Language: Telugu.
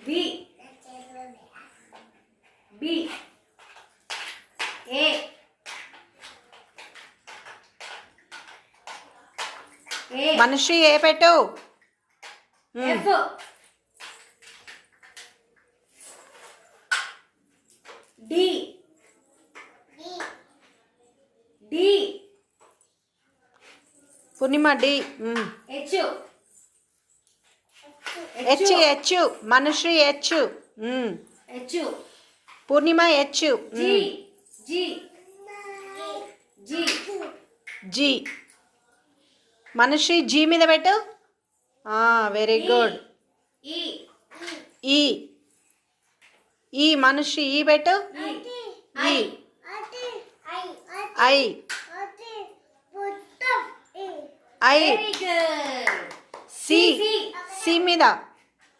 బి బి ఏ మనిషి ఏ పెట్టు. F D D Purnima D. H H H మనిషి H. H Purnima H. G G G G మనిషి జీ మీద పెట్టు. Very good. ఈ ఈ ఈ మనిషి ఈ పెట్టు. ఈ ఐ ఐ. సి సి మీద